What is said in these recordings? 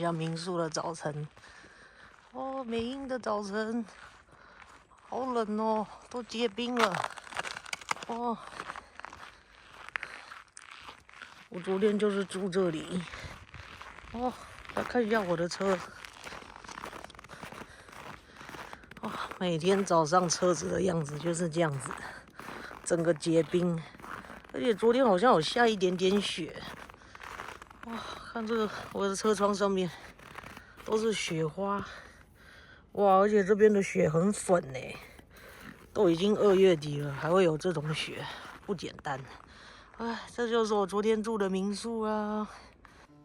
下民宿的早晨。哦，美英的早晨，好冷哦，都结冰了。哦，我昨天就是住这里。哦，来看一下我的车。哦，每天早上车子的样子就是这样子，整个结冰，而且昨天好像有下一点点雪。哇，看这个我的车窗上面都是雪花。哇，而且这边的雪很粉呢，都已经2月底了，还会有这种雪，不简单。哎，这就是我昨天住的民宿啦。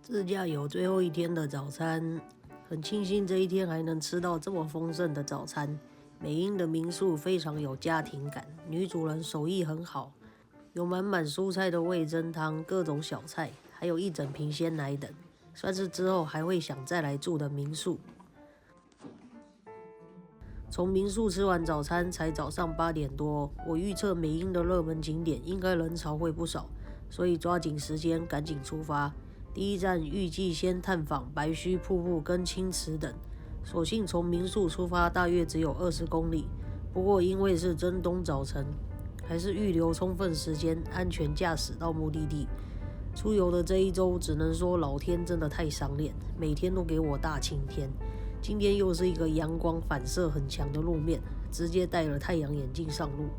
自驾游最后一天的早餐，很庆幸这一天还能吃到这么丰盛的早餐。美英的民宿非常有家庭感，女主人手艺很好，有满满蔬菜的味噌汤、各种小菜，还有一整瓶鲜奶等，算是之后还会想再来住的民宿。从民宿吃完早餐才早上8点多，我预测美英的热门景点应该人潮会不少，所以抓紧时间赶紧出发。第一站预计先探访白须瀑布跟青池等，所幸从民宿出发大约只有20公里，不过因为是真冬早晨，还是预留充分时间安全驾驶到目的地。出游的这一周只能说老天真的太赏脸，每天都给我大晴天。今天又是一个阳光反射很强的路面，直接戴了太阳眼镜上路。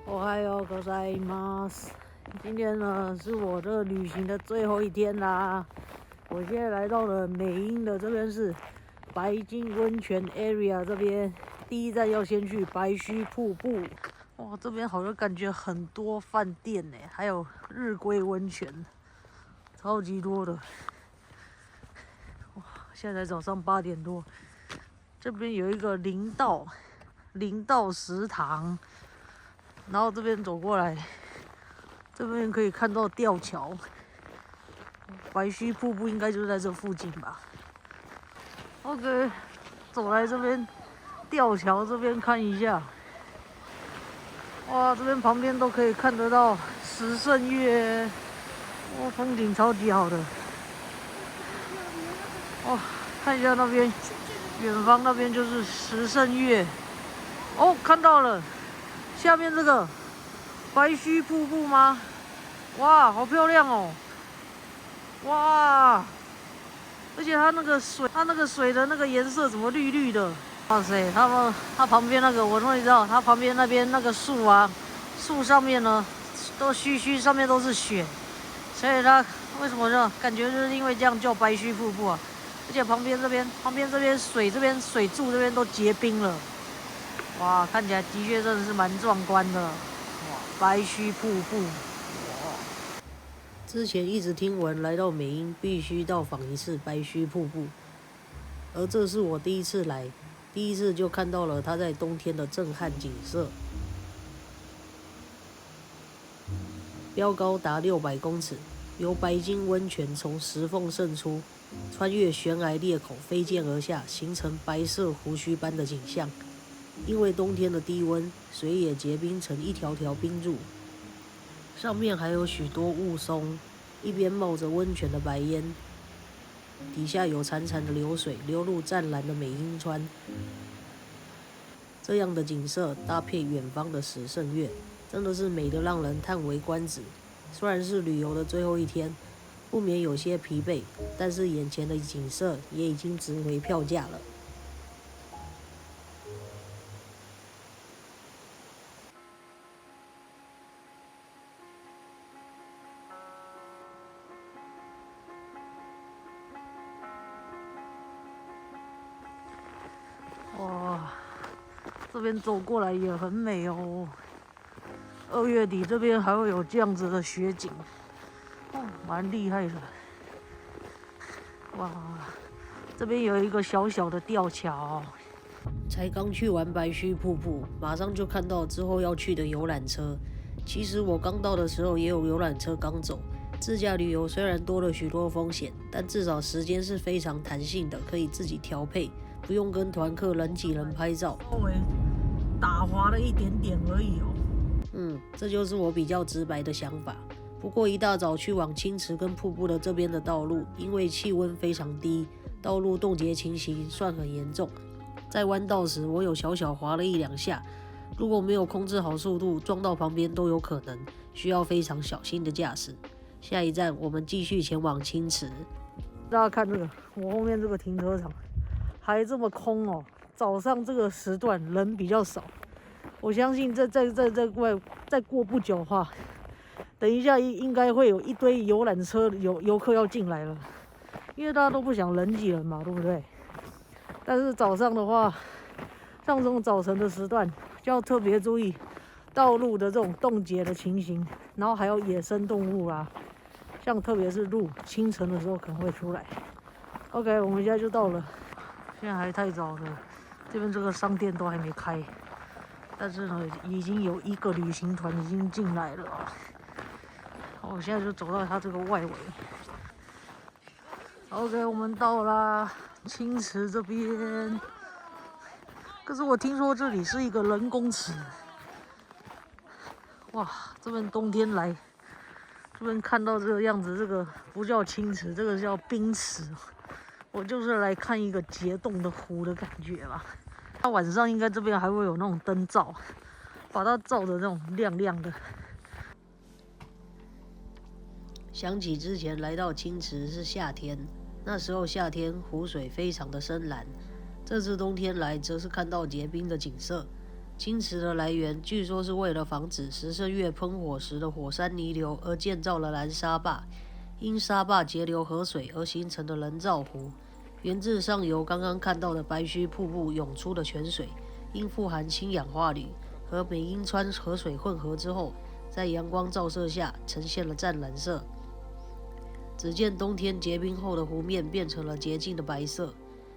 おはようございます。今天呢是我这旅行的最后一天啦。我现在来到了美英的这边是白金温泉 area 这边，第一站要先去白须瀑布。哇，这边好像感觉很多饭店呢，还有日归温泉。超级多的，哇！现在早上8点多，这边有一个林道食堂，然后这边走过来，这边可以看到吊桥，白须瀑布应该就在这附近吧。OK， 走来这边吊桥这边看一下，哇，这边旁边都可以看得到十胜岳。哇，风景超级好的！哇，看一下那边，远方那边就是十胜岳。哦，看到了，下面这个白须瀑布吗？哇，好漂亮哦！哇，而且它那个水的那个颜色怎么绿绿的？哇塞，它旁边那个我终于知道，它旁边那边那个树啊，树上面呢都须上面都是雪。所以它为什么呢？感觉就是因为这样叫白须瀑布啊，而且旁边这边水柱这边都结冰了，哇，看起来的确真的是蛮壮观的，哇，白须瀑布，哇！之前一直听闻来到美英必须到访一次白须瀑布，而这是我第一次来，第一次就看到了它在冬天的震撼景色。标高达600公尺，由白金温泉从石缝渗出，穿越悬崖裂口飞溅而下，形成白色胡须般的景象。因为冬天的低温，水也结冰成一条条冰柱，上面还有许多雾凇，一边冒着温泉的白烟，底下有潺潺的流水流入湛蓝的美英川。这样的景色搭配远方的十胜岳，真的是美得让人叹为观止。虽然是旅游的最后一天，不免有些疲惫，但是眼前的景色也已经值回票价了。哇，这边走过来也很美哦。2月底这边还会有这样子的雪景，哦，蛮厉害的。哇，这边有一个小小的吊桥。才刚去完白须瀑布，马上就看到之后要去的游览车。其实我刚到的时候也有游览车刚走。自驾旅游虽然多了许多风险，但至少时间是非常弹性的，可以自己调配，不用跟团客人挤人拍照。稍微打滑了一点点而已哦。这就是我比较直白的想法。不过一大早去往青池跟瀑布的这边的道路，因为气温非常低，道路冻结情形算很严重。在弯道时，我有小小滑了一两下，如果没有控制好速度，撞到旁边都有可能，需要非常小心的驾驶。下一站，我们继续前往青池。大家看这个，我后面这个停车场还这么空哦。早上这个时段人比较少，我相信再过不久的话，等一下应该会有一堆游览车游客要进来了，因为大家都不想人挤人嘛，对不对？但是早上的话，像这种早晨的时段，就要特别注意道路的这种冻结的情形，然后还有野生动物啊，像特别是鹿，清晨的时候可能会出来。OK， 我们现在就到了，现在还太早了。这边这个商店都还没开，但是呢，已经有一个旅行团已经进来了。我现在就走到它这个外围。OK， 我们到啦，青池这边。可是我听说这里是一个人工池。哇，这边冬天来，这边看到这个样子，这个不叫青池，这个叫冰池。我就是来看一个结冻的湖的感觉吧。它晚上应该这边还会有那种灯罩，把它照的那种亮亮的。想起之前来到青池是夏天，那时候夏天湖水非常的深蓝。这次冬天来则是看到结冰的景色。青池的来源据说是为了防止十胜月喷火时的火山泥流而建造了拦沙坝，因沙坝截流河水而形成的人造湖。源自上游刚刚看到的白须瀑布涌出的泉水，因富含氢氧化铝和美瑛川河水混合之后，在阳光照射下呈现了湛蓝色。只见冬天结冰后的湖面变成了洁净的白色，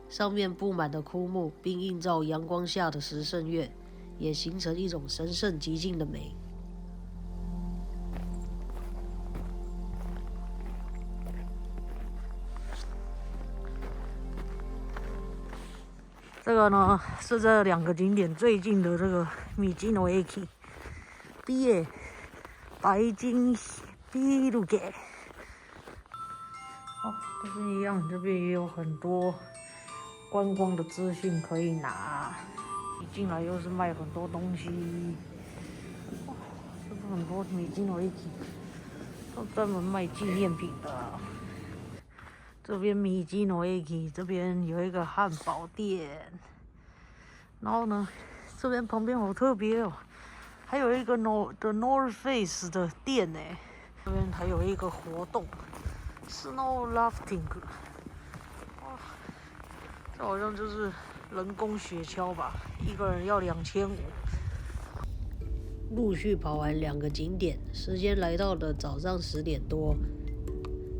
上面布满了枯木，并映照阳光下的十胜月，也形成一种神圣极静的美。这个呢是这两个景点最近的这个米基诺 Aki 毕业白金比鲁给。这边一样，这边也有很多观光的资讯可以拿。一进来又是卖很多东西，这个很多米基诺 Aki 都专门卖纪念品的。这边米基诺 Aki 这边有一个汉堡店，然后呢，这边旁边好特别哦，还有一个 The North Face 的店呢。这边还有一个活动 ，Snow Rafting， 哇，这好像就是人工雪橇吧，一个人要2500。陆续跑完2个景点，时间来到了早上10点多。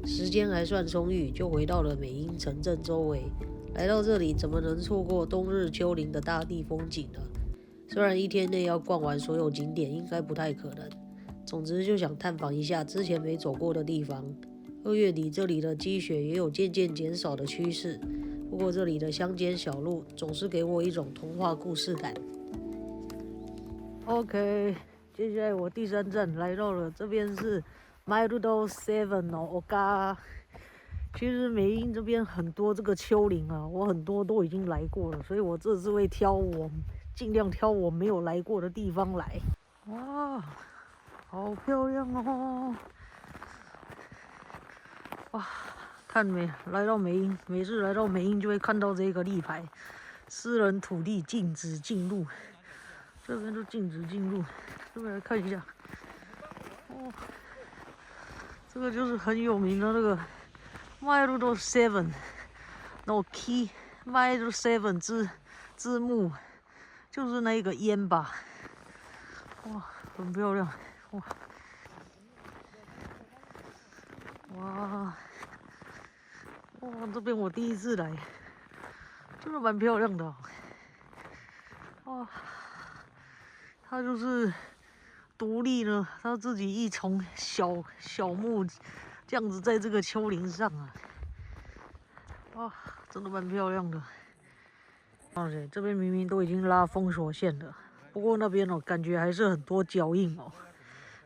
时间还算充裕，就回到了美瑛城镇周围。来到这里，怎么能错过冬日丘陵的大地风景呢？虽然一天内要逛完所有景点应该不太可能，总之就想探访一下之前没走过的地方。2月底这里的积雪也有渐渐减少的趋势，不过这里的乡间小路总是给我一种童话故事感。OK， 接下来我第3站来到了，这边是Mairudo 7哦，其实美瑛这边很多这个丘陵啊，我很多都已经来过了，所以我这次会尽量挑我没有来过的地方来。哇，好漂亮哦！哇，看没？来到美瑛，每次来到美瑛就会看到这个立牌：私人土地禁止进入。这边都禁止进入，这边来看一下。哦。这个就是很有名的那个 Mairudo 7， 然后 Key Mairudo 7之墓，就是那个烟吧。哇，很漂亮，哇，哇，哇，这边我第一次来，真的蛮漂亮的。哇，它就是独立呢，它自己一丛小木这样子在这个丘陵上啊，哇，真的蛮漂亮的。这边明明都已经拉封锁线了，不过那边哦，感觉还是很多脚印哦，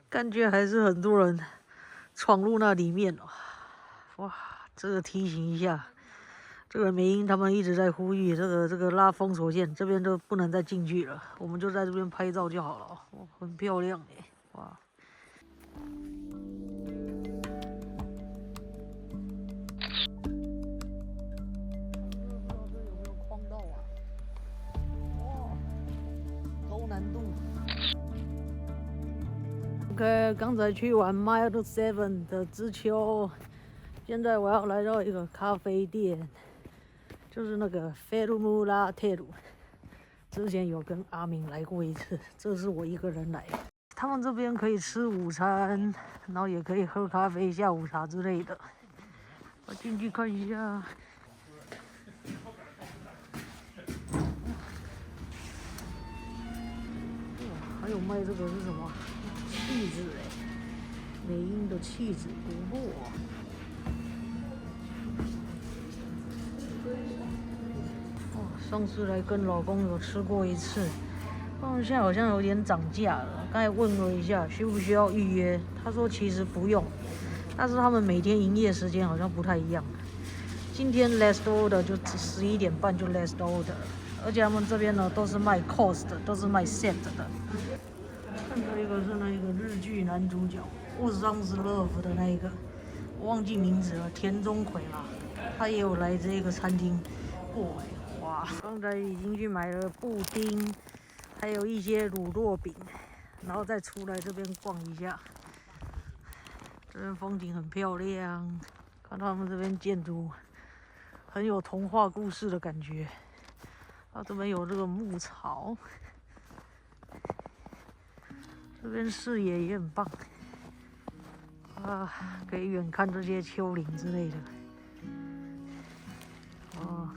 感觉还是很多人闯入那里面了。哇，这个提醒一下，这个美英他们一直在呼吁这个拉封锁线，这边都不能再进去了，我们就在这边拍照就好了。哇，很漂亮哎，哇。OK， 刚才去完 Mile 7的之丘，现在我要来到一个咖啡店，就是那个菲鲁姆拉特鲁。之前有跟阿明来过一次，这是我一个人来。他们这边可以吃午餐，然后也可以喝咖啡、下午茶之类的。我进去看一下。还有卖这个是什么？气质哎，美英的气质不错。上次来跟老公有吃过一次，现在好像有点涨价了。刚才问了一下，需不需要预约？他说其实不用，但是他们每天营业时间好像不太一样。今天 last order 就11点半就 last order， 而且他们这边呢都是卖 cost 的，都是卖 set 的。看到一个是那个日剧男主角《Who Sounds Love》的那一个，我忘记名字了，田中葵嘛，他也有来这个餐厅过。哇，刚才已经去买了布丁，还有一些乳酪饼，然后再出来这边逛一下。这边风景很漂亮，看他们这边建筑很有童话故事的感觉。啊，这边有这个牧草，这边视野也很棒啊，可以远看这些丘陵之类的。哦。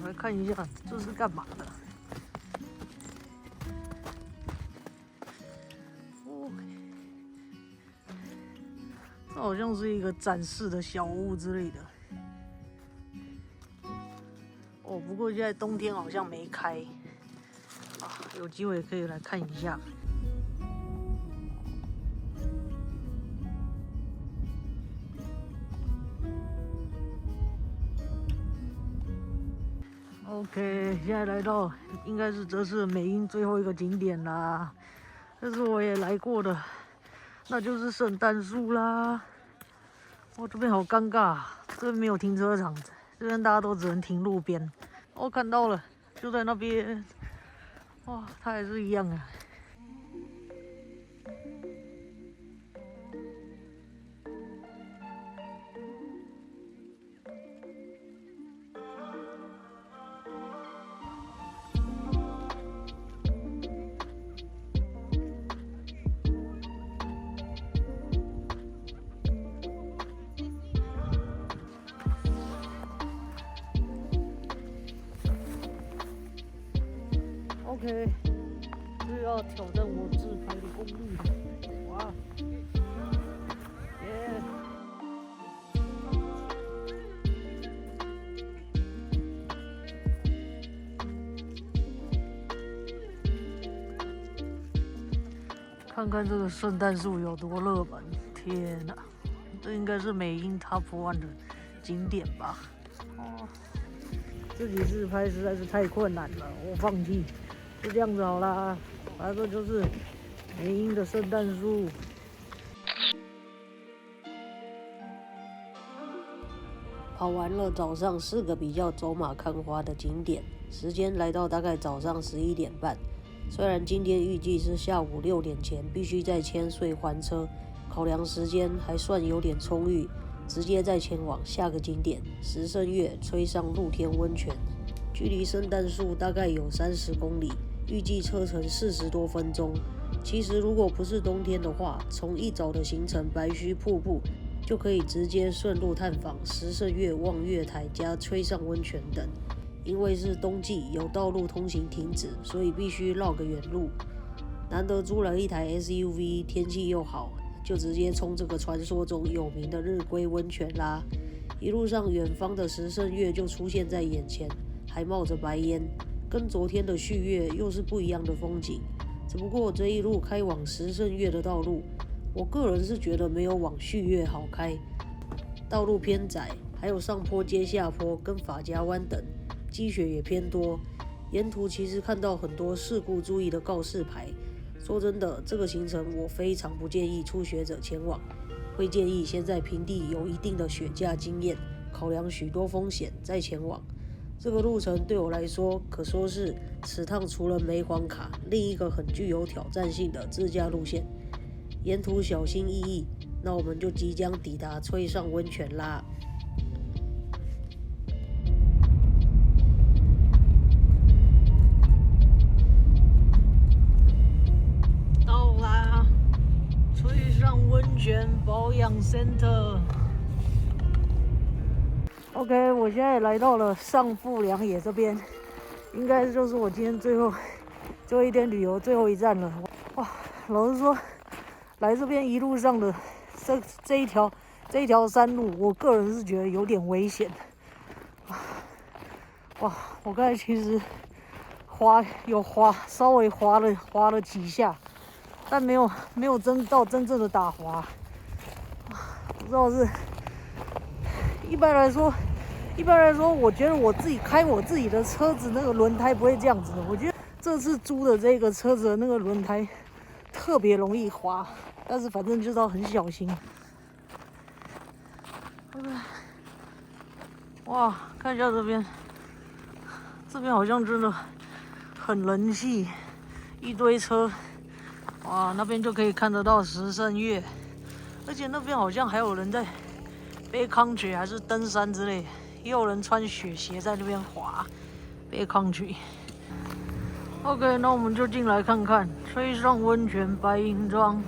来看一下这是干嘛的？哦，这好像是一个展示的小屋之类的。哦，不过现在冬天好像没开啊，有机会可以来看一下。OK， 现在来到应该是这次美英最后一个景点啦，这是我也来过的，那就是圣诞树啦。哇，这边好尴尬，这边没有停车场，这边大家都只能停路边。哦，看到了，就在那边。哇，它还是一样啊。OK， 是要挑战我自拍的功力了。哇，耶！看看这个圣诞树有多热门！天哪，这应该是美英 Top 1的景点吧？哦，自己自拍实在是太困难了，我放弃。就这样子好啦，反正就是美英的圣诞树。跑完了早上4个比较走马看花的景点，时间来到大概早上11点半。虽然今天预计是下午6点前必须在千岁还车，考量时间还算有点充裕，直接再前往下个景点石胜岳吹上露天温泉。距离圣诞树大概有30公里。预计车程40多分钟。其实如果不是冬天的话，从一早的行程白须瀑布就可以直接顺路探访石胜岳望月台加吹上温泉等。因为是冬季，有道路通行停止，所以必须绕个远路。难得租了一台 SUV， 天气又好，就直接冲这个传说中有名的日归温泉啦。一路上，远方的石胜岳就出现在眼前，还冒着白烟，跟昨天的旭岳又是不一样的风景。只不过这一路开往石胜岳的道路，我个人是觉得没有往旭岳好开，道路偏窄，还有上坡接下坡跟法家湾等，积雪也偏多。沿途其实看到很多事故注意的告示牌。说真的，这个行程我非常不建议初学者前往，会建议先在平地有一定的雪驾经验，考量许多风险再前往。这个路程对我来说可说是此趟除了梅黄卡，另一个很具有挑战性的自驾路线。沿途小心翼翼，那我们就即将抵达吹上温泉啦。到啦，吹上温泉保养 Center。OK， 我现在来到了上富良野这边，应该就是我今天最后一天旅游最后一站了。哇，老实说，来这边一路上的这一条山路，我个人是觉得有点危险。哇，我刚才其实稍微滑了几下，但没有真正的打滑。不知道是。一般来说，我觉得我自己开我自己的车子，那个轮胎不会这样子的。我觉得这次租的这个车子的那个轮胎特别容易滑，但是反正就是要很小心。哇，看一下这边好像真的很人气，一堆车。哇，那边就可以看得到石胜岳，而且那边好像还有人在背country还是登山之类，也有人穿雪鞋在那边滑背country。OK， 那我们就进来看看吹上温泉白银庄。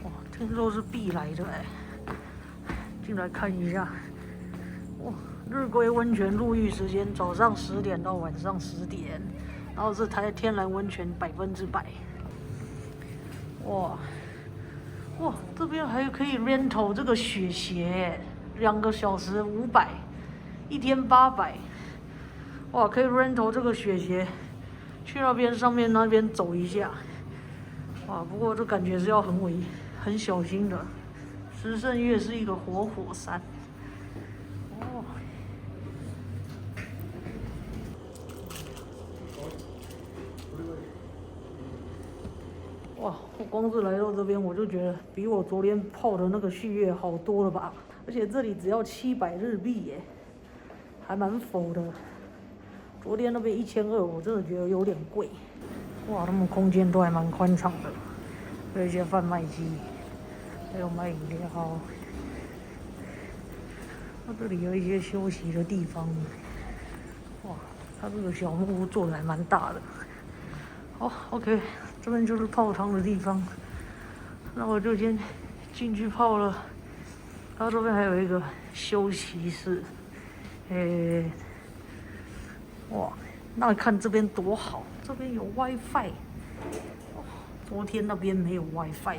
哇，听说是必来的哎，进来看一下。哇，日归温泉入浴时间早上10点到晚上10点，然后是天然温泉100%。哇。哇，这边还可以 rental 这个雪鞋，2个小时500，一天800。哇，可以 rental 这个雪鞋，去上面那边走一下。哇，不过这感觉是要很小心的。石胜岳是一个活火山。哦。哇，我光是来到这边，我就觉得比我昨天泡的那个旭岳好多了吧？而且这里只要700日币耶，还蛮否的。昨天那边1200，我真的觉得有点贵。哇，他们空间都还蛮宽敞的，有一些贩卖机，还有卖饮料。那这里有一些休息的地方。哇，它这个小木屋做的还蛮大的。好 ，OK。这边就是泡汤的地方，那我就先进去泡了。然后这边还有一个休息室，哇，那看这边多好，这边有 WiFi，昨天那边没有 WiFi。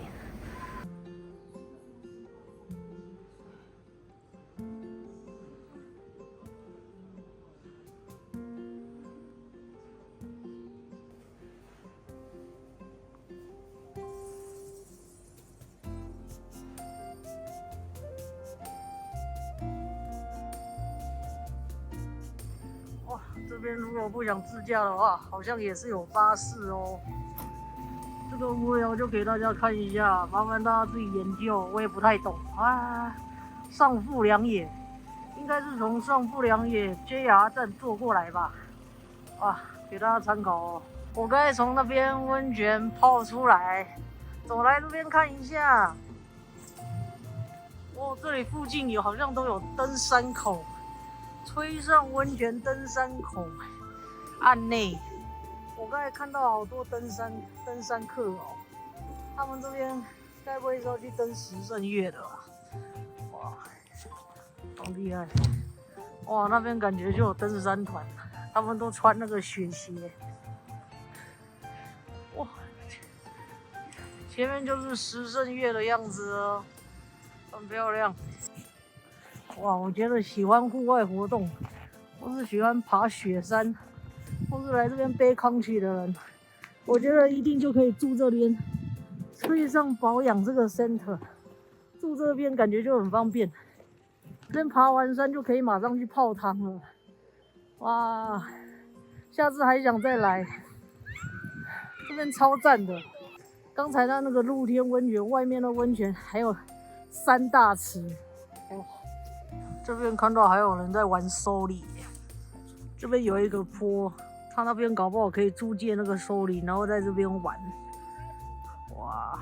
哇，这边如果不想自驾的话，好像也是有巴士哦。这个无聊就给大家看一下，麻烦大家自己研究，我也不太懂啊。上富良野，应该是从上富良野 JR 站坐过来吧？哇，给大家参考哦。我刚才从那边温泉泡出来，走来这边看一下。哦，这里附近好像都有登山口。吹上温泉登山口案内，我刚才看到好多登山客哦，他们这边该不会是要去登石胜岳的吧？哇，好厉害！哇，那边感觉就有登山团，他们都穿那个雪鞋。哇，前面就是石胜岳的样子哦，很漂亮。哇，我觉得喜欢户外活动，或是喜欢爬雪山，或是来这边背康曲的人，我觉得一定就可以住这边。吹上保养这个 center， 住这边感觉就很方便。这边爬完山就可以马上去泡汤了。哇，下次还想再来，这边超赞的。刚才那个露天温泉，外面的温泉还有3大池。哦，这边看到还有人在玩收礼，这边有一个坡，他那边搞不好可以租借那个收礼，然后在这边玩。哇！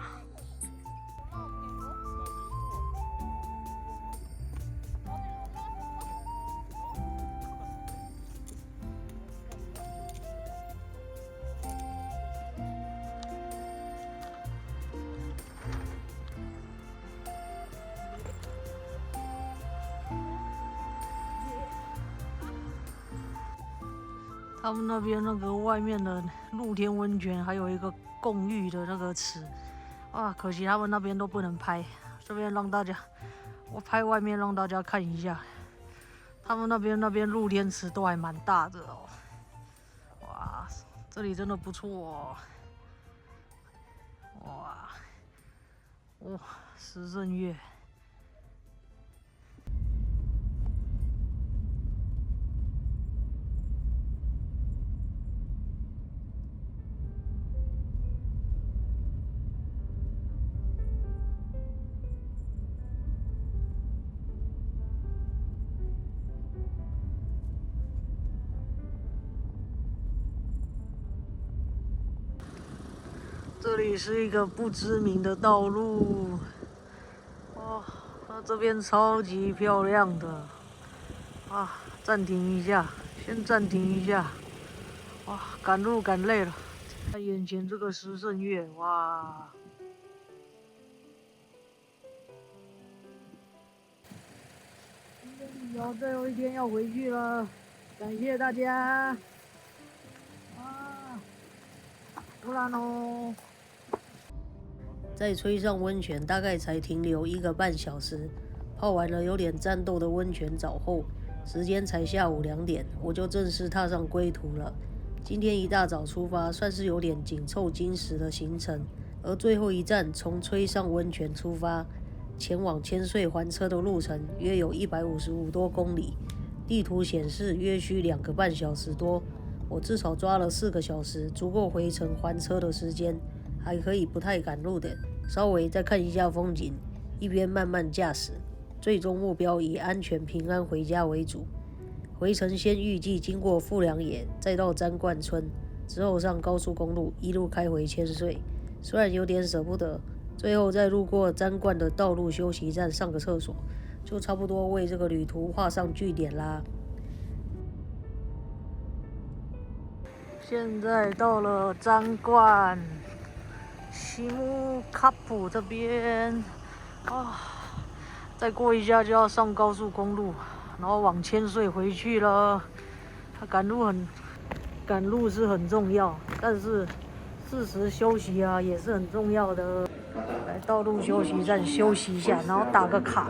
他们那边那个外面的露天温泉，还有一个共浴的那个池，啊，可惜他们那边都不能拍，这边让大家，我拍外面让大家看一下，他们那边露天池都还蛮大的哦，哇，这里真的不错哦，哇，哇，石胜岳。这里是一个不知名的道路，哇，那这边超级漂亮的，啊，暂停一下，先暂停一下，哇，赶路赶累了，看眼前这个石胜岳，哇，今天旅游最后一天要回去了，感谢大家，啊，不然哦。在吹上温泉，大概才停留1个半小时。泡完了有点战斗的温泉澡后，时间才下午2点，我就正式踏上归途了。今天一大早出发，算是有点紧凑精实的行程。而最后一站从吹上温泉出发，前往千岁还车的路程约有155多公里，地图显示约需2个半小时多。我至少抓了4个小时，足够回程还车的时间。还可以不太赶路的，稍微再看一下风景，一边慢慢驾驶。最终目标以安全平安回家为主。回程先预计经过富良野，再到詹冠村，之后上高速公路一路开回千岁。虽然有点舍不得，最后再路过詹冠的道路休息站上个厕所，就差不多为这个旅途画上句点啦。现在到了詹冠西木卡普这边啊，再过一下就要上高速公路，然后往千岁回去了。赶路是很重要，但是适时休息啊也是很重要的。来道路休息站休息一下，然后打个卡。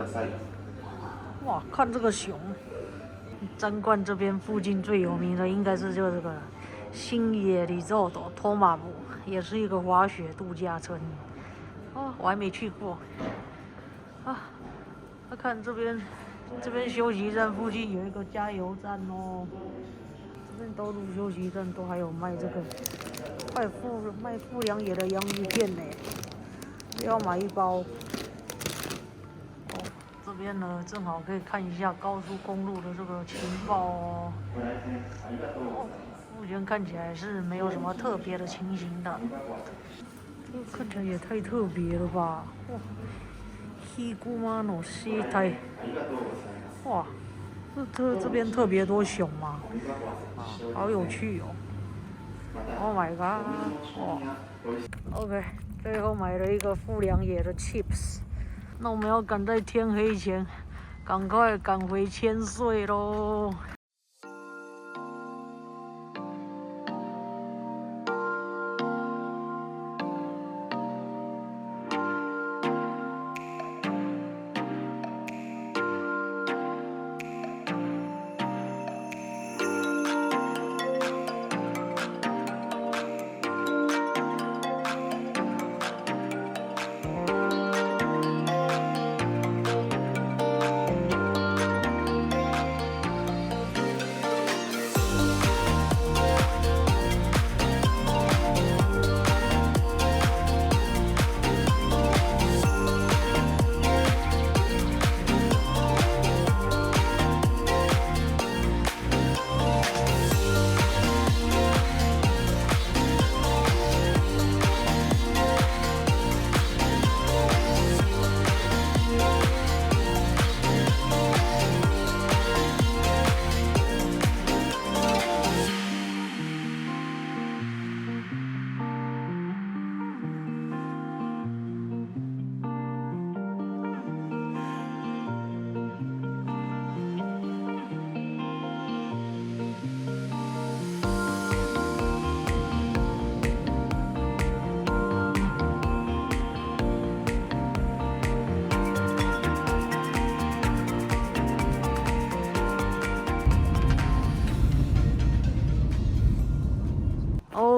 哇，看这个熊！詹冠这边附近最有名的应该是就这个星野resort托马姆，也是一个滑雪度假村。哦，我还没去过。啊，看这边休息站附近有一个加油站哦。这边道路休息站都还有卖这个卖富良野的洋芋片呢，要买1包。这边呢，正好可以看一下高速公路的这个情报哦。目前看起来是没有什么特别的情形的。这个看起来也太特别了吧！哇，希姑妈诺西台，哇，这边特别多熊吗？啊，好有趣哦 ！Oh my god！ 哇 ，OK， 最后买了一个富良野的 chips。那我们要赶在天黑前，赶快赶回千岁喽！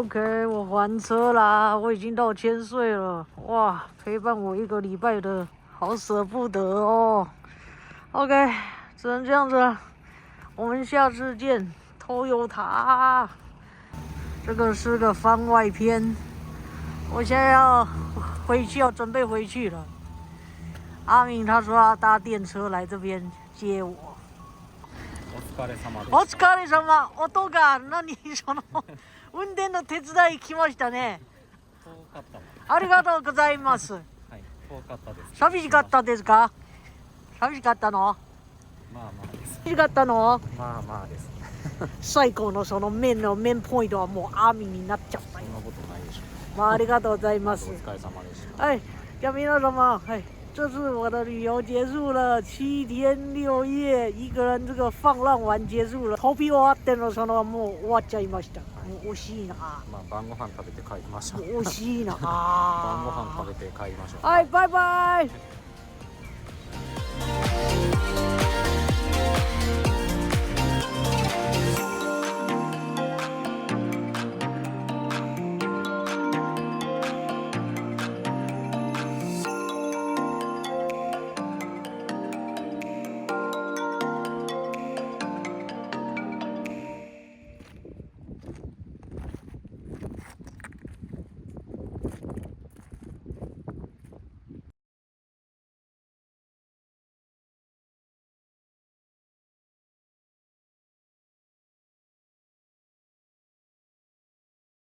OK， 我还车啦，我已经到千岁了，哇，陪伴我1个礼拜的，好舍不得哦。OK， 只能这样子了，我们下次见，Toyota。这个是个番外篇，我现在要回去，要准备回去了。阿明他说要搭电车来这边接我。お疲れ様です。お疲れ様。音が何その運転の手伝い来ましたね。遠かったわ。ありがとうございます。はい、遠かったです。寂しかったですか？寂しかったの？まあまあです。寂しかったの？まあまあです。最高のそのメンポイントはもうアーミンになっちゃったよ。そんなことないでしょ。まあありがとうございまおす。疲れ様でした。哎，じゃあ皆様，哎，这次我的旅游结束了，7天6夜，一个人这个放浪完结束了。飛び終わってのそのもう終わっちゃいました。もう惜しいな。まあ晩ご飯食べて帰りましょう。惜しいな。晩ご飯食べて帰りましょう。はい、バイバイ。